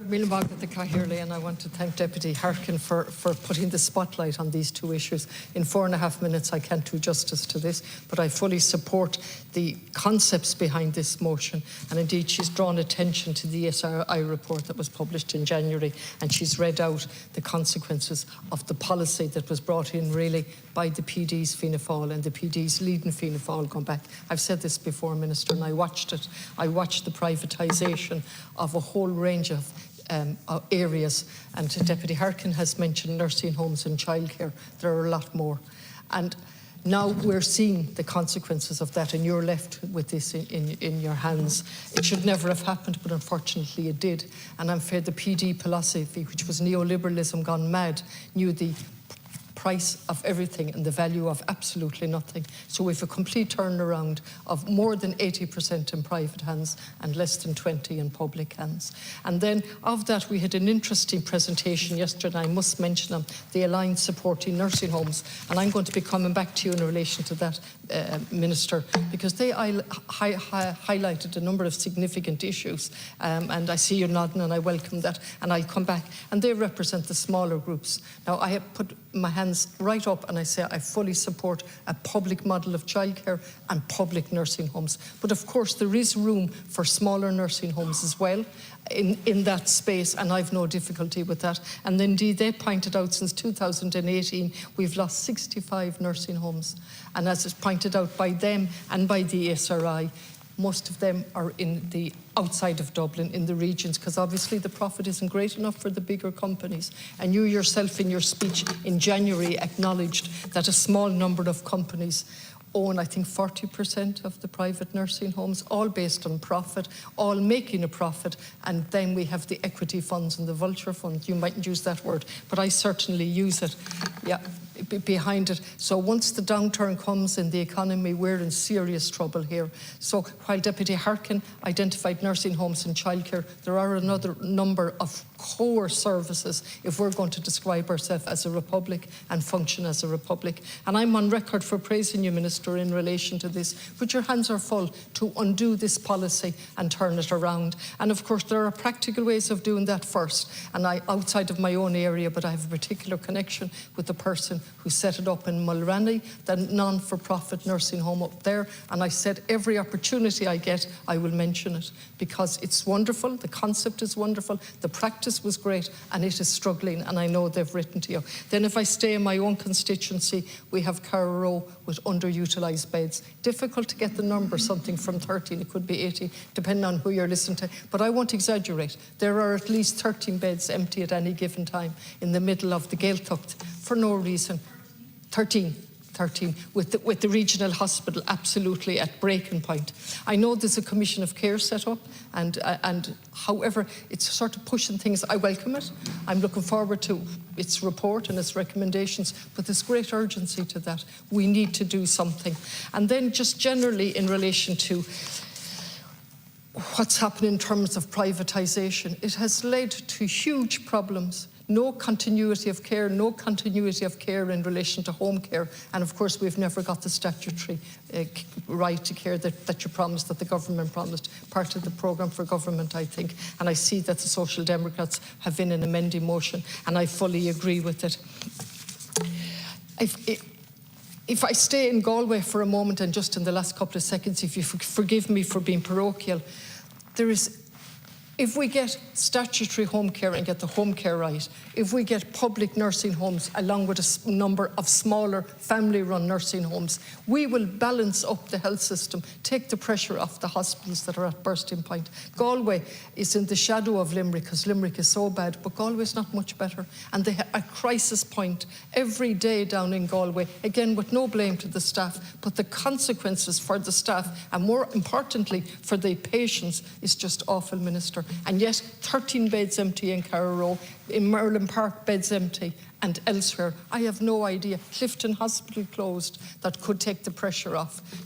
And I want to thank Deputy Harkin for putting the spotlight on these two issues. In 4.5 minutes I can't do justice to this, but I fully support the concepts behind this motion, and indeed she's drawn attention to the SRI report that was published in January, and she's read out the consequences of the policy that was brought in really by the PD's Fianna Fáil and the PD's leading Fianna Fáil going back. I've said this before, Minister, and I watched it. I watched the privatisation of a whole range of areas, and Deputy Harkin has mentioned nursing homes and childcare. There are a lot more, and now we're seeing the consequences of that, and you're left with this in your hands. It should never have happened, but unfortunately it did. And I'm afraid the PD philosophy, which was neoliberalism gone mad, knew the price of everything and the value of absolutely nothing. So we have a complete turnaround of more than 80% in private hands and less than 20% in public hands. And then of that, we had an interesting presentation yesterday. I must mention them, the Alliance Supporting Nursing Homes. And I'm going to be coming back to you in relation to that, Minister, because they highlighted a number of significant issues. And I see you nodding, and I welcome that. And I'll come back. And they represent the smaller groups. Now, I have put my hands right up and I say I fully support a public model of childcare and public nursing homes. But of course there is room for smaller nursing homes as well in that space, and I've no difficulty with that. And indeed they pointed out since 2018 we've lost 65 nursing homes, and as is pointed out by them and by the SRI, most of them are in the outside of Dublin, in the regions, because obviously the profit isn't great enough for the bigger companies. And you yourself in your speech in January acknowledged that a small number of companies own, I think, 40% of the private nursing homes, all based on profit, all making a profit, and then we have the equity funds and the vulture fund. You mightn't use that word, but I certainly use it. Yeah. Behind it. So once the downturn comes in the economy, we're in serious trouble here. So while Deputy Harkin identified nursing homes and childcare, there are another number of core services if we're going to describe ourselves as a republic and function as a republic. And I'm on record for praising you, Minister, in relation to this, but your hands are full to undo this policy and turn it around. And of course there are practical ways of doing that first, and outside of my own area, but I have a particular connection with the person who set it up in Mulranny, the non-for-profit nursing home up there, and I said every opportunity I get I will mention it, because it's wonderful, the concept is wonderful, the practice was great, and it is struggling, and I know they've written to you. Then if I stay in my own constituency, we have Carrow with underutilised beds. Difficult to get the number, something from 13, it could be 80, depending on who you're listening to, but I won't exaggerate. There are at least 13 beds empty at any given time in the middle of the Gaeltacht for no reason. 13 with the regional hospital absolutely at breaking point. I know there's a commission of care set up, and however it's sort of pushing things. I welcome it. I'm looking forward to its report and its recommendations, but there's great urgency to that. We need to do something. And then just generally in relation to what's happening in terms of privatisation, it has led to huge problems. No continuity of care in relation to home care. And of course, we've never got the statutory right to care that you promised, that the government promised, part of the programme for government, I think. And I see that the Social Democrats have in an amending motion, and I fully agree with it. If I stay in Galway for a moment, and just in the last couple of seconds, if you forgive me for being parochial, if we get statutory home care and get the home care right, if we get public nursing homes along with a number of smaller family-run nursing homes, we will balance up the health system, take the pressure off the hospitals that are at bursting point. Galway is in the shadow of Limerick because Limerick is so bad, but Galway is not much better. And they have a crisis point every day down in Galway, again with no blame to the staff, but the consequences for the staff and more importantly for the patients is just awful, Minister. And yet 13 beds empty in Carrow, in Merlin Park beds empty, and elsewhere. I have no idea. Clifton Hospital closed, that could take the pressure off.